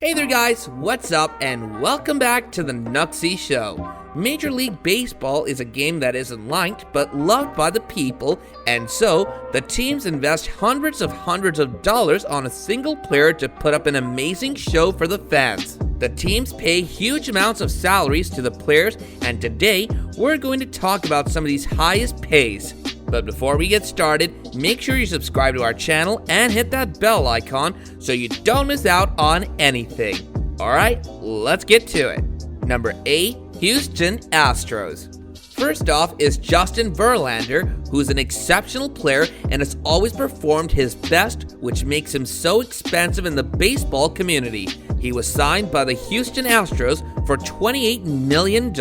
Hey there guys, what's up and welcome back to the Nutsy Show. Major League Baseball is a game that isn't liked but loved by the people, and so the teams invest hundreds of dollars on a single player to put up an amazing show for the fans. The teams pay huge amounts of salaries to the players, and today we're going to talk about some of these highest pays. But before we get started, make sure you subscribe to our channel and hit that bell icon so you don't miss out on anything. Alright, let's get to it. Number 8, Houston Astros. First off is Justin Verlander, who's an exceptional player and has always performed his best, which makes him so expensive in the baseball community. He was signed by the Houston Astros for $28 million,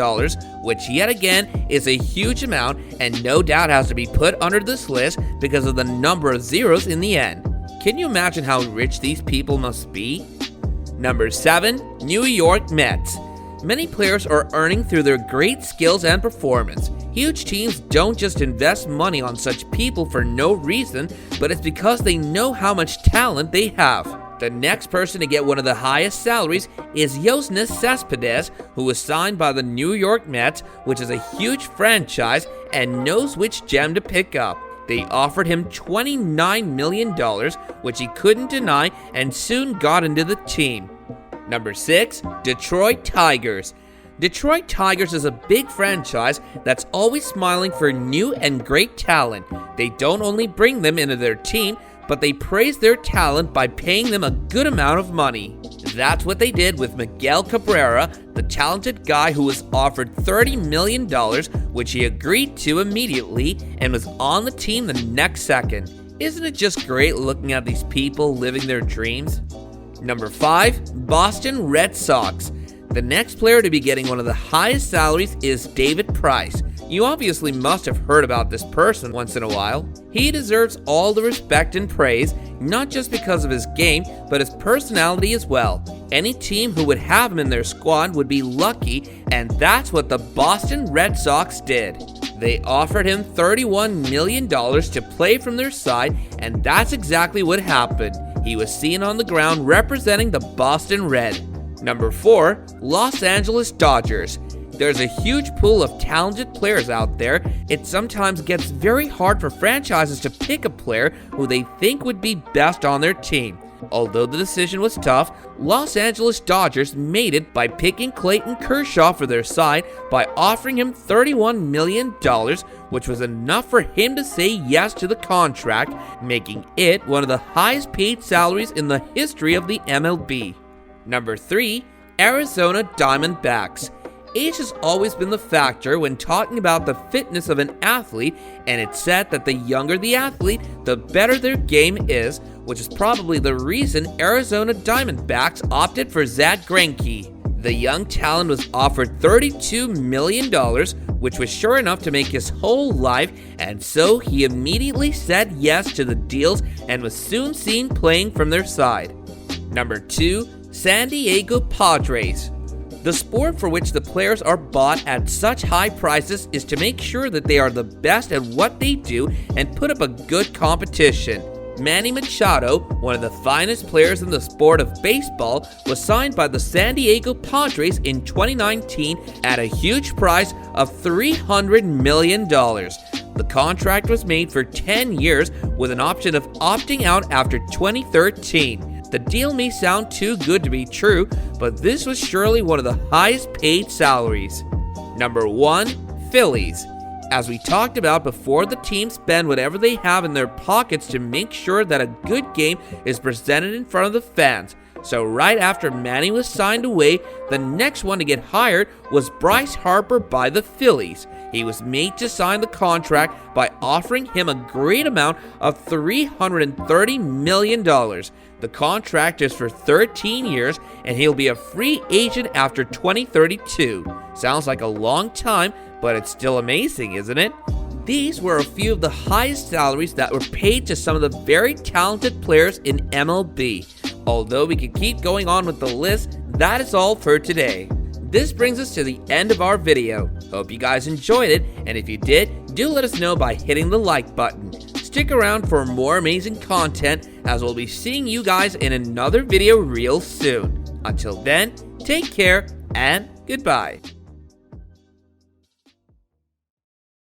which yet again is a huge amount and no doubt has to be put under this list because of the number of zeros in the end. Can you imagine how rich these people must be? Number 7, New York Mets. Many players are earning through their great skills and performance. Huge teams don't just invest money on such people for no reason, but it's because they know how much talent they have. The next person to get one of the highest salaries is Yoenis Cespedes, who was signed by the New York Mets, which is a huge franchise and knows which gem to pick up. They offered him $29 million, which he couldn't deny and soon got into the team. Number 6, Detroit Tigers. Detroit Tigers is a big franchise that's always smiling for new and great talent. They don't only bring them into their team, but they praise their talent by paying them a good amount of money. That's what they did with Miguel Cabrera, the talented guy who was offered $30 million, which he agreed to immediately and was on the team the next second. Isn't it just great looking at these people living their dreams? Number 5, Boston Red Sox. The next player to be getting one of the highest salaries is David Price. You obviously must have heard about this person once in a while. He deserves all the respect and praise, not just because of his game, but his personality as well. Any team who would have him in their squad would be lucky, and that's what the Boston Red Sox did. They offered him $31 million to play from their side, and that's exactly what happened. He was seen on the ground representing the Boston Red. Number 4, Los Angeles Dodgers. There's a huge pool of talented players out there. It sometimes gets very hard for franchises to pick a player who they think would be best on their team. Although the decision was tough, Los Angeles Dodgers made it by picking Clayton Kershaw for their side by offering him $31 million, which was enough for him to say yes to the contract, making it one of the highest paid salaries in the history of the MLB. Number 3, Arizona Diamondbacks. Age has always been the factor when talking about the fitness of an athlete, and it's said that the younger the athlete, the better their game is, which is probably the reason Arizona Diamondbacks opted for Zack Greinke. The young talent was offered $32 million, which was sure enough to make his whole life, and so he immediately said yes to the deals and was soon seen playing from their side. Number 2, San Diego Padres. The sport for which the players are bought at such high prices is to make sure that they are the best at what they do and put up a good competition. Manny Machado, one of the finest players in the sport of baseball, was signed by the San Diego Padres in 2019 at a huge price of $300 million. The contract was made for 10 years with an option of opting out after 2013. The deal may sound too good to be true, but this was surely one of the highest paid salaries. Number 1, Phillies. As we talked about before, the teams spend whatever they have in their pockets to make sure that a good game is presented in front of the fans. So right after Manny was signed away, the next one to get hired was Bryce Harper by the Phillies. He was made to sign the contract by offering him a great amount of $330 million. The contract is for 13 years, and he'll be a free agent after 2032. Sounds like a long time, but it's still amazing, isn't it? These were a few of the highest salaries that were paid to some of the very talented players in MLB. Although we could keep going on with the list, that is all for today. This brings us to the end of our video. Hope you guys enjoyed it, and if you did, do let us know by hitting the like button. Stick around for more amazing content, as we'll be seeing you guys in another video real soon. Until then, take care and goodbye.